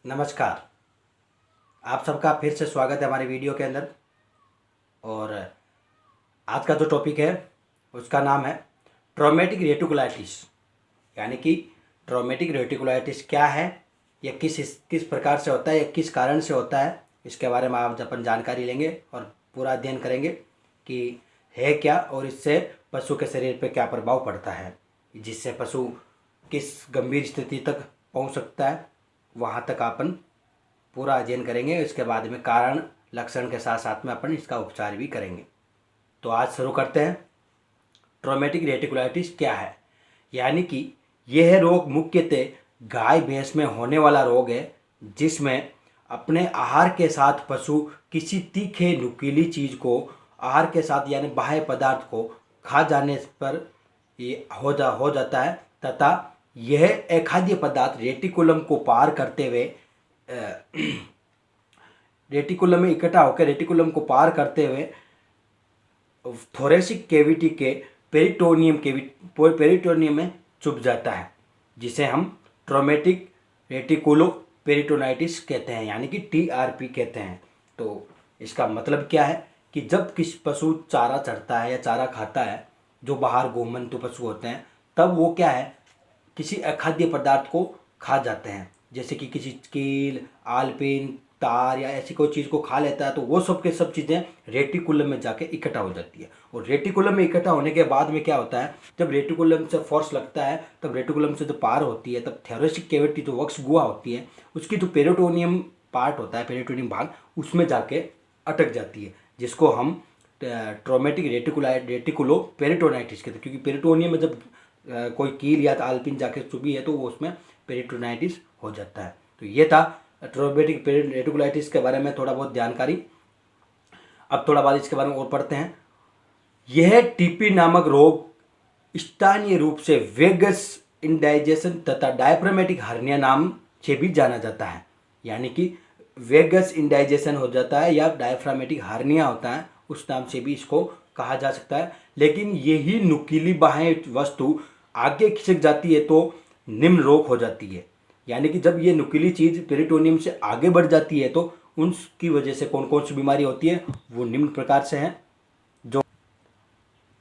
नमस्कार। आप सबका फिर से स्वागत है हमारे वीडियो के अंदर। और आज का जो टॉपिक है उसका नाम है ट्रॉमेटिक रेटिकुलाइटिस। यानी कि ट्रॉमेटिक रेटिकुलाइटिस क्या है, यह किस प्रकार से होता है, यह किस कारण से होता है, इसके बारे में आज अपन जानकारी लेंगे और पूरा अध्ययन करेंगे कि है क्या और इससे पशु के शरीर पर क्या प्रभाव पड़ता है, जिससे पशु किस गंभीर स्थिति तक पहुंच सकता है, वहाँ तक अपन पूरा अध्ययन करेंगे। इसके बाद में कारण लक्षण के साथ साथ में अपन इसका उपचार भी करेंगे। तो आज शुरू करते हैं। ट्रॉमेटिक रेटिकुलाइटिस क्या है? यानी कि यह रोग मुख्यतः गाय भैंस में होने वाला रोग है, जिसमें अपने आहार के साथ पशु किसी तीखे नुकीली चीज़ को आहार के साथ यानी बाह्य पदार्थ को खा जाने पर ये हो जाता है तथा यह अखाद्य पदार्थ रेटिकुलम को पार करते हुए रेटिकुलम में इकट्ठा होकर रेटिकुलम को पार करते हुए थोरेसिक कैविटी के पेरिटोनियम में चुभ जाता है, जिसे हम ट्रॉमेटिक रेटिकुलो पेरिटोनाइटिस कहते हैं, यानी कि TRP कहते हैं। तो इसका मतलब क्या है कि जब किसी पशु चारा चरता है या चारा खाता है, जो बाहर गोमंतु पशु होते हैं, तब वो क्या है किसी अखाद्य पदार्थ को खा जाते हैं, जैसे कि किसी कील, आलपिन, तार या ऐसी कोई चीज़ को खा लेता है, तो वो सब के सब चीज़ें रेटिकुलम में जाके इकट्ठा हो जाती है। और रेटिकुलम में इकट्ठा होने के बाद में क्या होता है, जब रेटिकुलम से फोर्स लगता है, तब रेटिकुलम से जो पार होती है, तब थोरेसिक कैविटी जो वक्ष गुहा होती है, उसकी जो पेरिटोनियम पार्ट होता है, पेरिटोनियम भाग, उसमें जाके अटक जाती है, जिसको हम ट्रॉमेटिक रेटिकुलो पेरिटोनाइटिस कहते हैं। क्योंकि पेरिटोनियम में जब कोई कील या आलपिन जाके चुभी है तो वो उसमें पेरिटोनाइटिस हो जाता है। तो ये था ट्रॉमेटिक रेटिकुलाइटिस के बारे में थोड़ा बहुत जानकारी। अब थोड़ा बाद इसके बारे में और पढ़ते हैं। यह TP नामक रोग स्थानीय रूप से वेगस इंडाइजेशन तथा डायफ्रामेटिक हर्निया नाम से भी जाना जाता है। यानी कि वेगस इंडाइजेशन हो जाता है या डायफ्रामेटिक हर्निया होता है, उस नाम से भी इसको कहा जा सकता है। लेकिन यही नुकीली बाह्य वस्तु आगे खिसक जाती है तो निम्न रोग हो जाती है। यानी कि जब ये नुकीली चीज़ पेरिटोनियम से आगे बढ़ जाती है तो उनकी वजह से कौन कौन सी बीमारी होती है, वो निम्न प्रकार से हैं। जो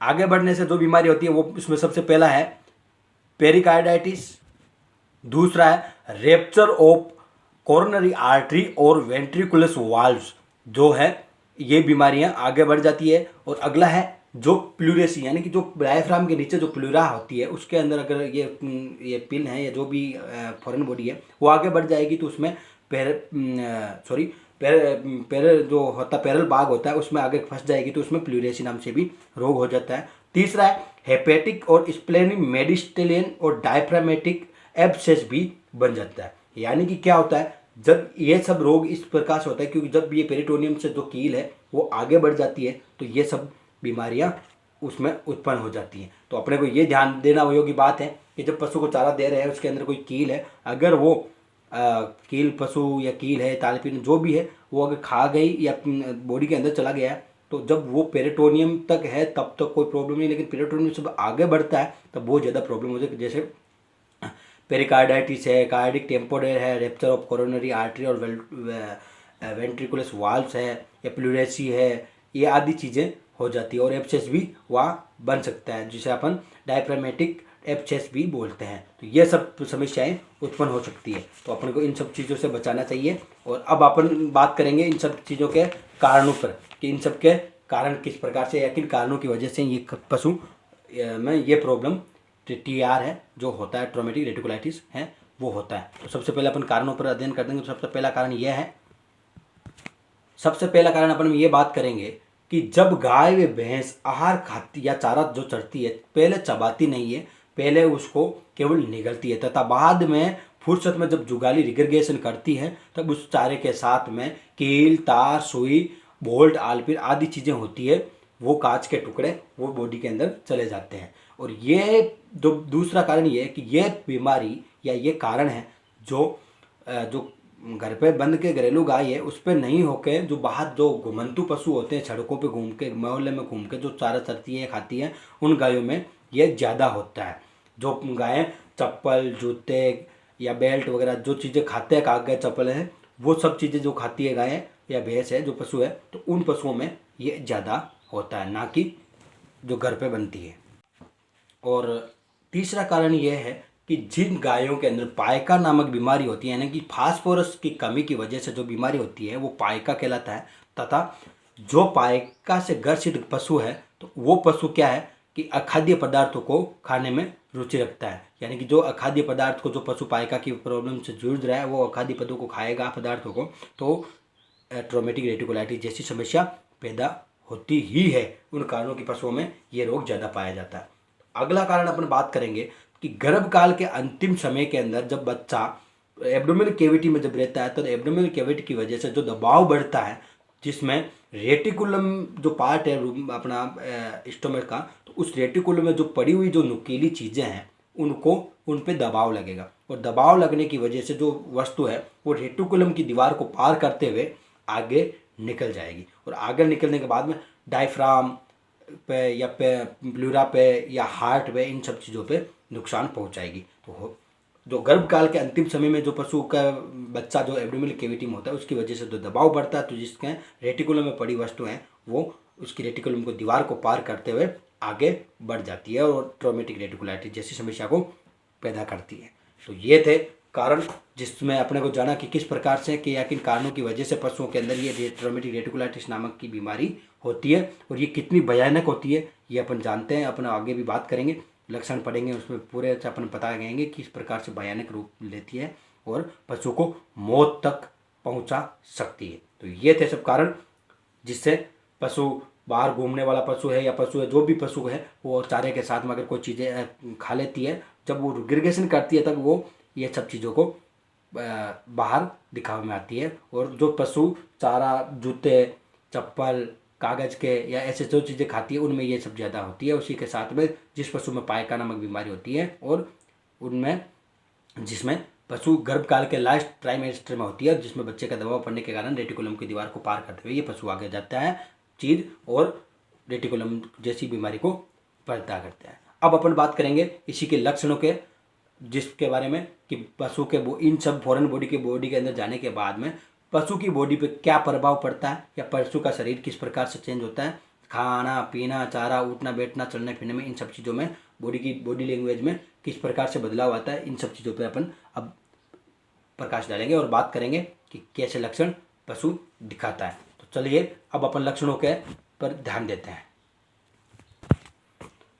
आगे बढ़ने से जो बीमारी होती है वो इसमें सबसे पहला है पेरिकार्डाइटिस, दूसरा है रेप्चर ऑफ कोरोनरी आर्टरी और वेंट्रिकुलस वाल्व्स, जो है ये बीमारियां आगे बढ़ जाती है। और अगला है जो प्लूरेसी, यानी कि जो डायफ्राम के नीचे जो प्लूरा होती है, उसके अंदर अगर ये पिन है या जो भी फॉरेन बॉडी है वो आगे बढ़ जाएगी तो उसमें जो होता पैरल बाग होता है उसमें आगे फंस जाएगी तो उसमें प्लूरेसी नाम से भी रोग हो जाता है। तीसरा है हेपेटिक और स्प्लेनिक मेडिस्टेलियन और डायफ्रामेटिक एब्सेस भी बन जाता है। यानी कि क्या होता है, जब ये सब रोग इस प्रकार से होता है क्योंकि जब ये पेरिटोनियम से जो कील है वो आगे बढ़ जाती है तो ये सब बीमारियां उसमें उत्पन्न हो जाती हैं। तो अपने को ये ध्यान देना योग्य बात है कि जब पशु को चारा दे रहे हैं उसके अंदर कोई कील है, अगर वो कील पशु या कील है तालपिन जो भी है वो अगर खा गई या बॉडी के अंदर चला गया है तो जब वो पेरिटोनियम तक है तब तक कोई प्रॉब्लम नहीं, लेकिन पेरिटोनियम से आगे बढ़ता है तब बहुत ज़्यादा प्रॉब्लम हो जाती है। जैसे पेरिकार्डाइटिस है, कार्डिक टेम्पोरेयर है, रेप्चर ऑफ कोरोनरी आर्टरी और वेंट्रिकुलस वाल्व्स है, या प्लूरेसी है, ये आदि चीज़ें हो जाती है। और एब्सेस भी वहाँ बन सकता है जिसे अपन डायफ्रामेटिक एब्सेस भी बोलते हैं। तो ये सब समस्याएं उत्पन्न हो सकती है, तो अपन को इन सब चीज़ों से बचाना चाहिए। और अब अपन बात करेंगे इन सब चीज़ों के कारणों पर कि इन सब के कारण किस प्रकार से या किन कारणों की वजह से ये पशु में ये प्रॉब्लम TR है जो होता है, ट्रॉमेटिक रेटिकुलाइटिस है वो होता है। तो सबसे पहले अपन कारणों पर अध्ययन कर देंगे। तो सबसे पहला कारण यह है, सबसे पहला कारण अपन ये बात करेंगे कि जब गाय व भैंस आहार खाती या चारा जो चरती है, पहले चबाती नहीं है, पहले उसको केवल निगलती है तथा बाद में फुर्सत में जब जुगाली रिग्रेगेशन करती है तब उस चारे के साथ में कील, तार, सुई, बोल्ट, आलपिन आदि चीज़ें होती है, वो कांच के टुकड़े वो बॉडी के अंदर चले जाते हैं। और ये दूसरा कारण ये है कि ये बीमारी या ये कारण है जो घर पे बंद के घरेलू गाय है उस पर नहीं होके जो बाहर जो घुमंतु पशु होते हैं, सड़कों पे घूम के मोहल्ले में घूम के जो चारा चरती है खाती है, उन गायों में ये ज़्यादा होता है। जो गायें चप्पल, जूते, या बेल्ट वगैरह जो चीज़ें खाते हैं कागज चप्पल हैं, वो सब चीज़ें जो खाती है गाय या भैंस है, जो पशु है, तो उन पशुओं में ये ज़्यादा होता है, ना कि जो घर पे बनती है। और तीसरा कारण यह है कि जिन गायों के अंदर पायका नामक बीमारी होती है, यानी कि फास्फोरस की कमी की वजह से जो बीमारी होती है वो पायका कहलाता है। तथा जो पायका से ग्रसित पशु है, तो वो पशु क्या है कि अखाद्य पदार्थों को खाने में रुचि रखता है। यानी कि जो अखाद्य पदार्थ को, जो पशु पायका की प्रॉब्लम से जूझ रहा है, वो अखाद्य पदार्थों को खाएगा, पदार्थों को, तो ट्रोमेटिक रेटिकुलाइटिस जैसी समस्या पैदा होती ही है। उन कारणों की पशुओं में ये रोग ज़्यादा पाया जाता है। अगला कारण अपन बात करेंगे कि गर्भकाल के अंतिम समय के अंदर जब बच्चा एब्डोमिनल कैविटी में जब रहता है, तो एब्डोमिनल कैविटी की वजह से जो दबाव बढ़ता है, जिसमें रेटिकुलम जो पार्ट है अपना स्टोमक का, तो उस रेटिकुलम में जो पड़ी हुई जो नुकीली चीज़ें हैं, उनको उन पे दबाव लगेगा। और दबाव लगने की वजह से जो वस्तु है वो रेटिकुलम की दीवार को पार करते हुए आगे निकल जाएगी। और आगे निकलने के बाद में डायफ्राम पे या प्लूरा पे या हार्ट पे, इन सब चीज़ों पे नुकसान पहुंचाएगी। तो जो गर्भकाल के अंतिम समय में जो पशु का बच्चा जो एब्डोमिनल कैविटी में होता है, उसकी वजह से जो दबाव बढ़ता है, तो जिसके रेटिकुलम में पड़ी वस्तु हैं वो उसकी रेटिकुलम को दीवार को पार करते हुए आगे बढ़ जाती है और ट्रोमेटिक रेटिकुलाइटिस जैसी समस्या को पैदा करती है। तो ये थे कारण जिसमें अपने को जाना कि किस प्रकार से कि या किन कारणों की वजह से पशुओं के अंदर ये ट्रोमेटिक रेटिकुलाइटिस नामक की बीमारी होती है और ये कितनी भयानक होती है, ये अपन जानते हैं। अपन आगे भी बात करेंगे, लक्षण पढ़ेंगे, उसमें पूरे से अपन बताएंगे किस प्रकार से भयानक रूप लेती है और पशु को मौत तक पहुंचा सकती है। तो ये थे सब कारण जिससे पशु, बाहर घूमने वाला पशु है या पशु है, जो भी पशु है, वो चारे के साथ में अगर कोई चीज़ें खा लेती है, जब वो गिरगेशन करती है, तब वो ये सब चीज़ों को बाहर दिखावे में आती है। और जो पशु चारा, जूते, चप्पल, कागज के या ऐसे जो चीज़ें खाती है, उनमें ये सब ज़्यादा होती है। उसी के साथ में जिस पशु में पायका नामक बीमारी होती है, और उनमें जिसमें पशु गर्भकाल के लास्ट ट्राइमेस्टर में होती है, जिसमें बच्चे का दबाव पड़ने के कारण रेटिकुलम की दीवार को पार करते हुए ये पशु आगे जाता है चीज और रेटिकुलम जैसी बीमारी को पैदा करता है। अब अपन बात करेंगे इसी के लक्षणों के, जिसके बारे में कि पशु के इन सब फॉरेन बॉडी के अंदर जाने के बाद में पशु की बॉडी पे क्या प्रभाव पड़ता है या पशु का शरीर किस प्रकार से चेंज होता है, खाना पीना, चारा, उठना बैठना, चलने फिरने में, इन सब चीज़ों में बॉडी लैंग्वेज में किस प्रकार से बदलाव आता है, इन सब चीज़ों पे अपन अब प्रकाश डालेंगे और बात करेंगे कि कैसे लक्षण पशु दिखाता है। तो चलिए अब अपन लक्षणों के पर ध्यान देते हैं।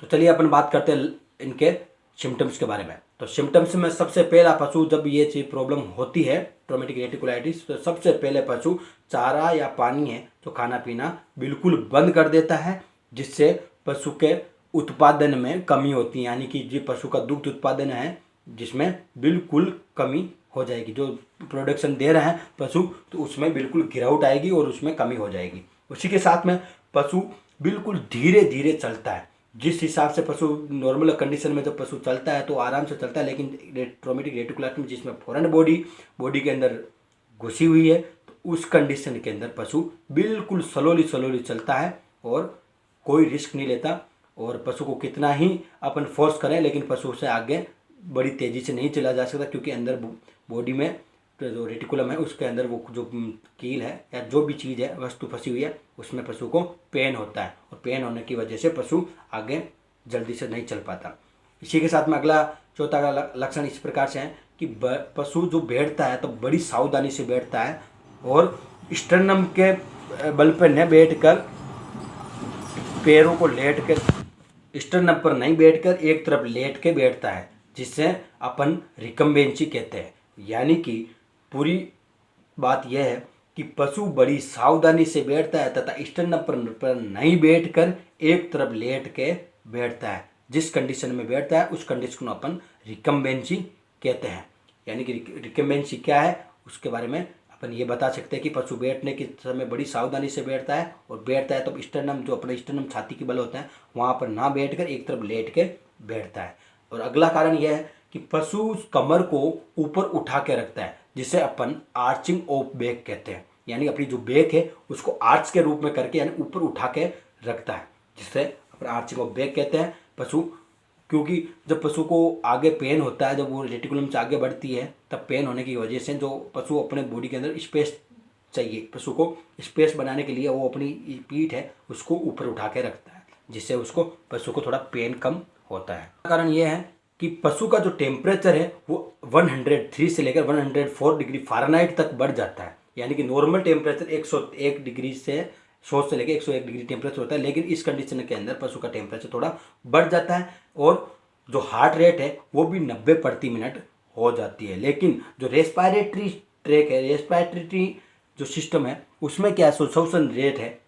तो चलिए अपन बात करते हैं इनके सिम्टम्स के बारे में। तो सिम्टम्स में सबसे पहला पशु जब ये चीज प्रॉब्लम होती है ट्रोमेटिक रेटिकुलाइटिस, तो सबसे पहले पशु चारा या पानी है तो खाना पीना बिल्कुल बंद कर देता है, जिससे पशु के उत्पादन में कमी होती है। यानी कि जो पशु का दुग्ध उत्पादन है जिसमें बिल्कुल कमी हो जाएगी, जो प्रोडक्शन दे रहा है पशु, तो उसमें बिल्कुल गिरावट आएगी और उसमें कमी हो जाएगी। उसी के साथ में पशु बिल्कुल धीरे धीरे चलता है। जिस हिसाब से पशु नॉर्मल कंडीशन में जब पशु चलता है तो आराम से चलता है, लेकिन ट्रोमेटिक रेटिकुलाइटिस में जिसमें फॉरेन बॉडी के अंदर घुसी हुई है, तो उस कंडीशन के अंदर पशु बिल्कुल स्लोली चलता है और कोई रिस्क नहीं लेता। और पशु को कितना ही अपन फोर्स करें, लेकिन पशु से आगे बड़ी तेज़ी से नहीं चला जा सकता, क्योंकि अंदर बॉडी में जो रेटिकुलम है उसके अंदर वो जो कील है या जो भी चीज़ है, वस्तु फंसी हुई है, उसमें पशु को पेन होता है और पेन होने की वजह से पशु आगे जल्दी से नहीं चल पाता। इसी के साथ में अगला चौथा का लक्षण इस प्रकार से है कि पशु जो बैठता है तो बड़ी सावधानी से बैठता है और स्टर्नम के बल पर न बैठकर पैरों को लेट कर, स्टर्नम पर नहीं बैठकर एक तरफ लेट के बैठता है, जिससे अपन रिकम्बेंसी कहते हैं। यानी कि पूरी बात यह है कि पशु बड़ी सावधानी से बैठता है तथा स्टर्नम पर नहीं बैठकर एक तरफ लेट के बैठता है। जिस कंडीशन में बैठता है उस कंडीशन को अपन रिकम्बेंसी कहते हैं। यानी कि रिकम्बेंसी क्या है उसके बारे में अपन ये बता सकते हैं कि पशु बैठने के समय बड़ी सावधानी से बैठता है और बैठता है तो स्टर्नम, जो अपना स्टर्नम छाती की बल होता है, वहाँ पर ना बैठकर एक तरफ लेट के बैठता है। और अगला कारण यह है कि पशु कमर को ऊपर उठा के रखता है, जिसे अपन आर्चिंग ऑफ बैक कहते हैं। यानी अपनी जो बैक है उसको आर्च के रूप में करके यानी ऊपर उठा के रखता है, जिससे अपन आर्चिंग ऑफ बैक कहते हैं। पशु क्योंकि जब पशु को आगे पेन होता है, जब वो रेटिकुलम से आगे बढ़ती है, तब पेन होने की वजह से जो पशु अपने बॉडी के अंदर स्पेस चाहिए, पशु को स्पेस बनाने के लिए वो अपनी पीठ है उसको ऊपर उठा के रखता है, जिससे उसको पशु को थोड़ा पेन कम होता है। कारण ये है कि पशु का जो टेम्परेचर है वो 103 से लेकर 104 डिग्री फ़ारेनहाइट तक बढ़ जाता है। यानी कि नॉर्मल टेम्परेचर 101 डिग्री से 100 से लेकर 101 डिग्री टेम्परेचर होता है, लेकिन इस कंडीशन के अंदर पशु का टेम्परेचर थोड़ा बढ़ जाता है और जो हार्ट रेट है वो भी 90 प्रति मिनट हो जाती है। लेकिन जो रेस्पायरेटरी ट्रैक है, रेस्पायरेटरी जो सिस्टम है, उसमें क्या श्वसन रेट है,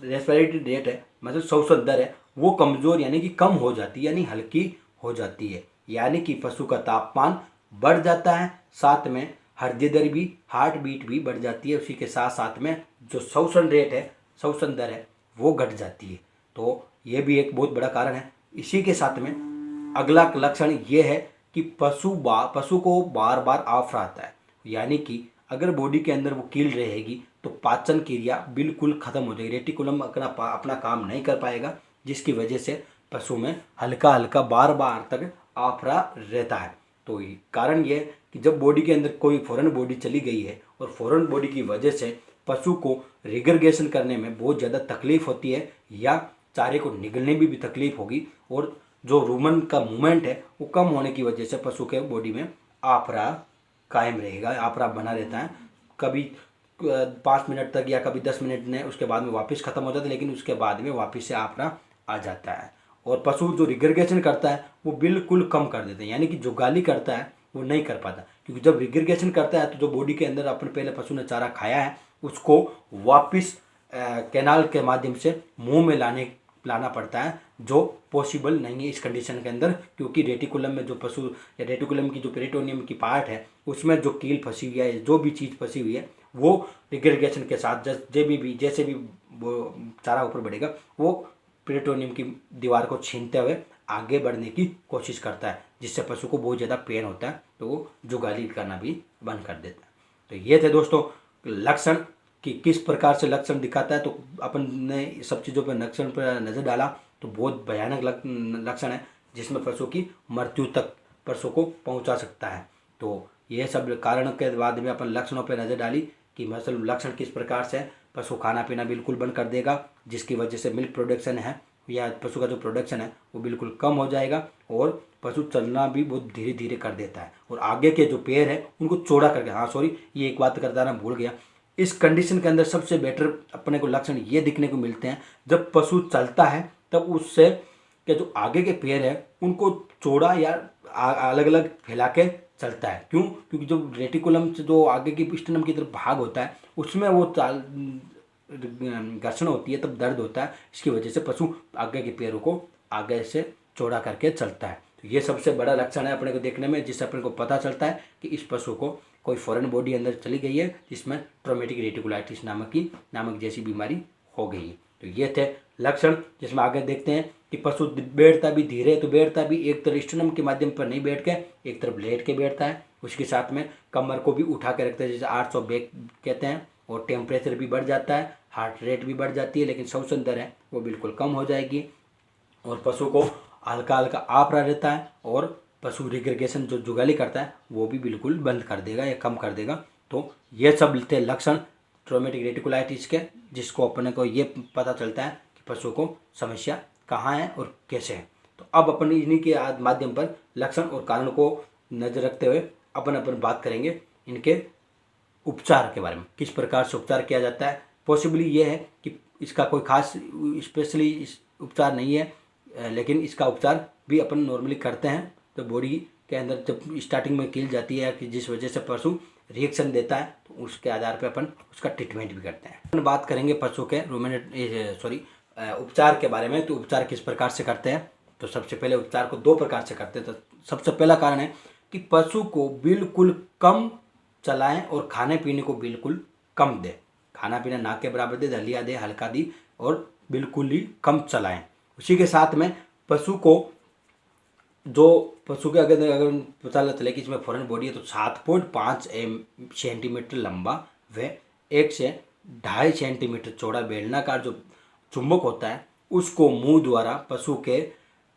रेस्पायरेटरी रेट है, मतलब श्वसन दर है, वो कमज़ोर यानी कि कम हो जाती है, यानी हल्की हो जाती है। यानी कि पशु का तापमान बढ़ जाता है, साथ में हृदय दर भी, हार्ट बीट भी बढ़ जाती है। उसी के साथ साथ में जो श्वसन रेट है, श्वसन दर है, वो घट जाती है। तो ये भी एक बहुत बड़ा कारण है। इसी के साथ में अगला लक्षण ये है कि पशु को बार बार आफरा आता है। यानी कि अगर बॉडी के अंदर वो कील रहेगी तो पाचन क्रिया बिल्कुल ख़त्म हो जाएगी, रेटिकुलम अपना काम नहीं कर पाएगा, जिसकी वजह से पशु में हल्का हल्का बार बार तक आफरा रहता है। तो कारण ये कि जब बॉडी के अंदर कोई फॉरेन बॉडी चली गई है और फॉरेन बॉडी की वजह से पशु को रिगरगेशन करने में बहुत ज़्यादा तकलीफ होती है, या चारे को निगलने में भी तकलीफ होगी, और जो रूमन का मूवमेंट है वो कम होने की वजह से पशु के बॉडी में आफरा कायम रहेगा, आफरा बना रहता है। कभी 5 मिनट तक या कभी 10 मिनट में, उसके बाद में वापस ख़त्म हो जाता है, लेकिन उसके बाद में वापस से आफरा आ जाता है। और पशु जो रिगरगेशन करता है वो बिल्कुल कम कर देते हैं, यानी कि जो गाली करता है वो नहीं कर पाता, क्योंकि जब रिगरगेशन करता है तो जो बॉडी के अंदर अपने पहले पशु ने चारा खाया है उसको वापस कैनाल के माध्यम से मुंह में लाना पड़ता है, जो पॉसिबल नहीं है इस कंडीशन के अंदर, क्योंकि रेटिकुलम में जो पशु या रेटिकुलम की जो पेरिटोनियम की पार्ट है उसमें जो कील फंसी हुई है, जो भी चीज़ फंसी हुई है, वो रिगरगेशन के साथ जैसे भी वो चारा ऊपर बढ़ेगा वो पेरिटोनियम की दीवार को छीनते हुए आगे बढ़ने की कोशिश करता है, जिससे पशु को बहुत ज़्यादा पेन होता है, तो वो जुगाली करना भी बंद कर देता है। तो ये थे दोस्तों लक्षण कि किस प्रकार से लक्षण दिखाता है। तो अपन ने सब चीज़ों पर लक्षण पर नज़र डाला तो बहुत भयानक लक्षण है, जिसमें पशु की मृत्यु तक पशु को पहुंचा सकता है। तो ये सब कारण के बाद में अपन लक्षणों पर नज़र डाली कि मतलब लक्षण किस प्रकार से पशु खाना पीना बिल्कुल बंद कर देगा, जिसकी वजह से मिल्क प्रोडक्शन है या पशु का जो प्रोडक्शन है वो बिल्कुल कम हो जाएगा, और पशु चलना भी बहुत धीरे धीरे कर देता है, और आगे के जो पैर है उनको चौड़ा करके, हाँ सॉरी ये एक बात करता ना भूल गया, इस कंडीशन के अंदर सबसे बेटर अपने को लक्षण ये दिखने को मिलते हैं जब पशु चलता है, तब उससे के जो आगे के पैर है उनको चौड़ा या अलग अलग फैला के चलता है। क्यों? क्योंकि जो रेटिकुलम से जो आगे की स्टेनम की तरफ भाग होता है उसमें वो घर्षण होती है, तब दर्द होता है, इसकी वजह से पशु आगे के पैरों को आगे से चौड़ा करके चलता है। तो ये सबसे बड़ा लक्षण है अपने को देखने में, जिससे अपने को पता चलता है कि इस पशु को कोई फॉरेन बॉडी अंदर चली गई है, जिसमें ट्रोमेटिक रेटिकुलाइटिस नामक जैसी बीमारी हो गई है। तो ये थे लक्षण, जिसमें आगे देखते हैं कि पशु बैठता भी धीरे, तो बैठता भी एक तरफ स्टोनम के माध्यम पर नहीं बैठ के एक तरफ लेट के बैठता है, उसके साथ में कमर को भी उठा के रखता है, जैसे 800 बैक कहते हैं, और टेम्परेचर भी बढ़ जाता है, हार्ट रेट भी बढ़ जाती है, लेकिन श्वसन दर है वो बिल्कुल कम हो जाएगी, और पशु को हल्का हल्का आफरा रहता है, और पशु रिग्रेगेशन जो जुगाली करता है वो भी बिल्कुल बंद कर देगा या कम कर देगा। तो ये सब थे लक्षण ट्रोमेटिक रेटिकुलाइटिस के, जिसको अपने को ये पता चलता है कि पशु को समस्या कहाँ है और कैसे है। तो अब अपन इन्हीं के माध्यम पर लक्षण और कारण को नजर रखते हुए अपन बात करेंगे इनके उपचार के बारे में, किस प्रकार से उपचार किया जाता है। पॉसिबली ये है कि इसका कोई खास स्पेशली उपचार नहीं है, लेकिन इसका उपचार भी अपन नॉर्मली करते हैं। तो बॉडी के अंदर जब स्टार्टिंग में कील जाती है कि जिस वजह से पशु रिएक्शन देता है, तो उसके आधार पर अपन उसका ट्रीटमेंट भी करते हैं। अपन बात करेंगे पशु के उपचार के बारे में। तो उपचार किस प्रकार से करते हैं, तो सबसे पहले उपचार को 2 प्रकार से करते हैं। तो सबसे पहला कारण है कि पशु को बिल्कुल कम चलाएं और खाने पीने को बिल्कुल कम दे, खाना पीना ना के बराबर दे, दलिया दे, हल्का दी, और बिल्कुल ही कम चलाएं। उसी के साथ में पशु के अगर पता चले कि इसमें फॉरेन बॉडी है, तो 7.5 सेंटीमीटर लंबा व 1 से 2.5 सेंटीमीटर चौड़ा बेलनाकार जो चुंबक होता है, उसको मुंह द्वारा पशु के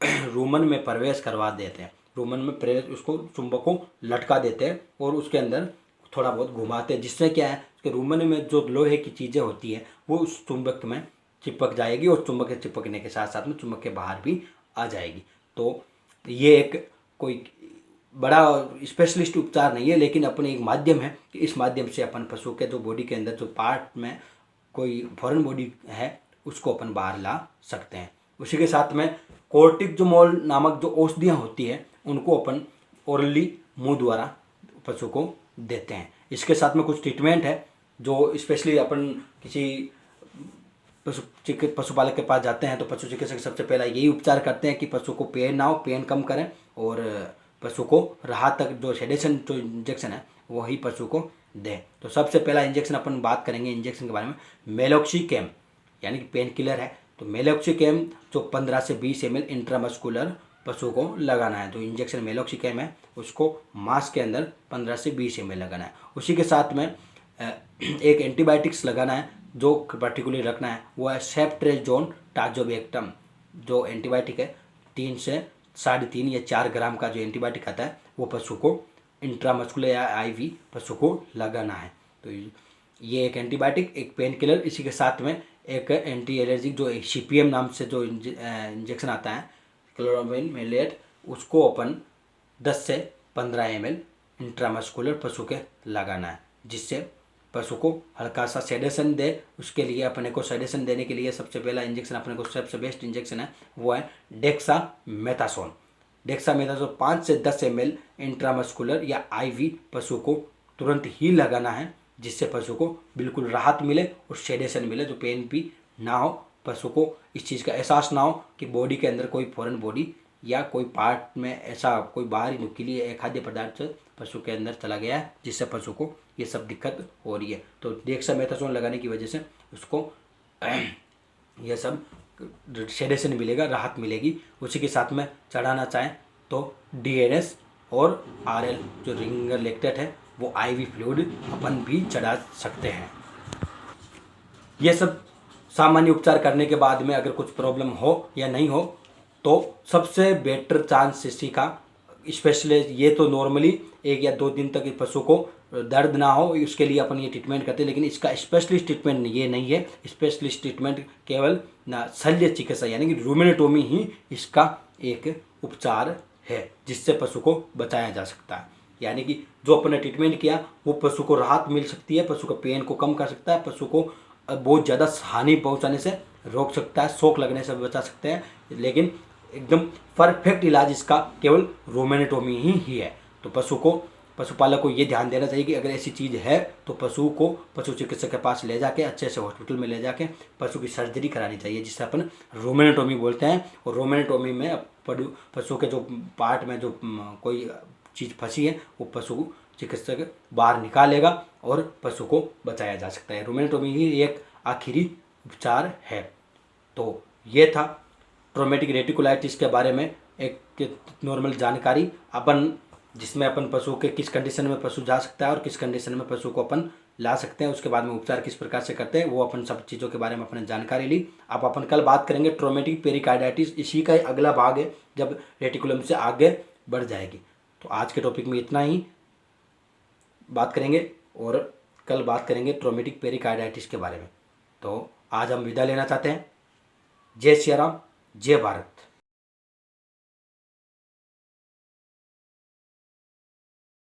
रूमन में प्रवेश करवा देते हैं। रूमन में प्रवेश, उसको चुंबक को लटका देते हैं और उसके अंदर थोड़ा बहुत घुमाते हैं, जिससे क्या है कि रूमन में जो लोहे की चीज़ें होती है वो उस चुंबक में चिपक जाएगी और चुंबक के चिपकने के साथ साथ में चुंबक के बाहर भी आ जाएगी। तो ये एक कोई बड़ा स्पेशलिस्ट उपचार नहीं है, लेकिन अपने एक माध्यम है कि इस माध्यम से अपन पशु के जो बॉडी के अंदर जो पार्ट में कोई फॉरेन बॉडी है उसको अपन बाहर ला सकते हैं। उसी के साथ में कोर्टिकोजोल नामक जो औषधियाँ होती है उनको अपन ओरली मुंह द्वारा पशु को देते हैं। इसके साथ में कुछ ट्रीटमेंट है जो स्पेशली अपन किसी पशुपालक के पास जाते हैं तो पशु चिकित्सक सबसे पहला यही उपचार करते हैं कि पशु को पेन ना हो, पेन कम करें और पशु को राहत तक जो सेडेशन जो इंजेक्शन है वही पशु को दें। तो सबसे पहला इंजेक्शन अपन बात करेंगे इंजेक्शन के बारे में, मेलोक्सिकैम यानी कि पेन किलर है। तो मेलोक्सिकैम जो 15 से 20 ml इंट्रामस्कुलर पशु को लगाना है। तो इंजेक्शन मेलोक्सिकैम है उसको मास के अंदर 15 से 20 ml लगाना है। उसी के साथ में एक एंटीबायोटिक्स लगाना है जो पर्टिकुलर रखना है, वो है सेफ्ट्रेजोन टाजोबेक्टम। जो एंटीबायोटिक है 3 से 3.5 या 4 ग्राम का जो एंटीबायोटिक आता है वो पशु को इंट्रामस्कुलर या आईवी पशु को लगाना है। तो ये एक एंटीबायोटिक, एक पेन किलर, इसी के साथ में एक एंटी एलर्जिक जो CPM नाम से जो इंजेक्शन आता है क्लोरामिन मेलेट, उसको अपन 10 से 15 ml इंट्रामस्कुलर पशु के लगाना है, जिससे पशु को हल्का सा सेडेशन दे। उसके लिए अपने को सेडेशन देने के लिए सबसे पहला इंजेक्शन अपने को सबसे बेस्ट इंजेक्शन है वो है डेक्सामेथासोन। डेक्सामेथासोन 5 से 10 ml इंट्रामस्कुलर या आईवी पशु को तुरंत ही लगाना है, जिससे पशु को बिल्कुल राहत मिले और सेडेशन मिले, जो पेन भी ना हो, पशु को इस चीज़ का एहसास ना हो कि बॉडी के अंदर कोई फॉरेन बॉडी या कोई पार्ट में ऐसा कोई बाहरी नुकीली खाद्य पदार्थ पशु के अंदर चला गया है जिससे पशु को ये सब दिक्कत हो रही है। तो डेक्सामेथासोन लगाने की वजह से उसको ये सब सेडेशन मिलेगा, राहत मिलेगी। उसी के साथ में चढ़ाना चाहें तो DNS और RL जो रिंगर लैक्टेट है वो IV फ्लूइड अपन भी चढ़ा सकते हैं। ये सब सामान्य उपचार करने के बाद में अगर कुछ प्रॉब्लम हो या नहीं हो तो सबसे बेटर चांस इसी का स्पेशलिस्ट, ये तो नॉर्मली 1 या 2 दिन तक इस पशु को दर्द ना हो उसके लिए अपन ये ट्रीटमेंट करते हैं, लेकिन इसका स्पेशलिस्ट ट्रीटमेंट ये नहीं है। स्पेशलिस्ट ट्रीटमेंट केवल ना शल्य चिकित्सा यानी कि रूमेटोमी ही इसका एक उपचार है जिससे पशु को बचाया जा सकता है। यानी कि जो अपने ट्रीटमेंट किया वो पशु को राहत मिल सकती है, पशु का पेन को कम कर सकता है, पशु को बहुत ज़्यादा हानि पहुंचाने से रोक सकता है, शौक लगने से बचा सकते हैं, लेकिन एकदम परफेक्ट इलाज इसका केवल रूमेटोमी ही है। तो पशुपालक को ये ध्यान देना चाहिए कि अगर ऐसी चीज़ है तो पशु को पशु चिकित्सक के पास ले जाके अच्छे से हॉस्पिटल में ले जाके पशु की सर्जरी करानी चाहिए, जिसे अपन रूमेटोमी बोलते हैं। और रूमेटोमी में पशु के जो पार्ट में जो कोई चीज़ फंसी है वो पशु चिकित्सक बाहर निकालेगा और पशु को बचाया जा सकता है। रूमेटोमी ही एक आखिरी उपचार है। तो ये था ट्रोमेटिक रेटिकुलाइटिस के बारे में एक नॉर्मल जानकारी, अपन जिसमें अपन पशु के किस कंडीशन में पशु जा सकता है और किस कंडीशन में पशु को अपन ला सकते हैं, उसके बाद में उपचार किस प्रकार से करते हैं, वो अपन सब चीज़ों के बारे में अपने जानकारी ली। अब अपन कल बात करेंगे ट्रोमेटिक पेरिकार्डाइटिस, इसी का अगला भाग है जब रेटिकुलम से आगे बढ़ जाएगी। तो आज के टॉपिक में इतना ही बात करेंगे और कल बात करेंगे ट्रोमेटिक पेरिकार्डाइटिस के बारे में। तो आज हम विदा लेना चाहते हैं। जय सिया राम, जय भारत।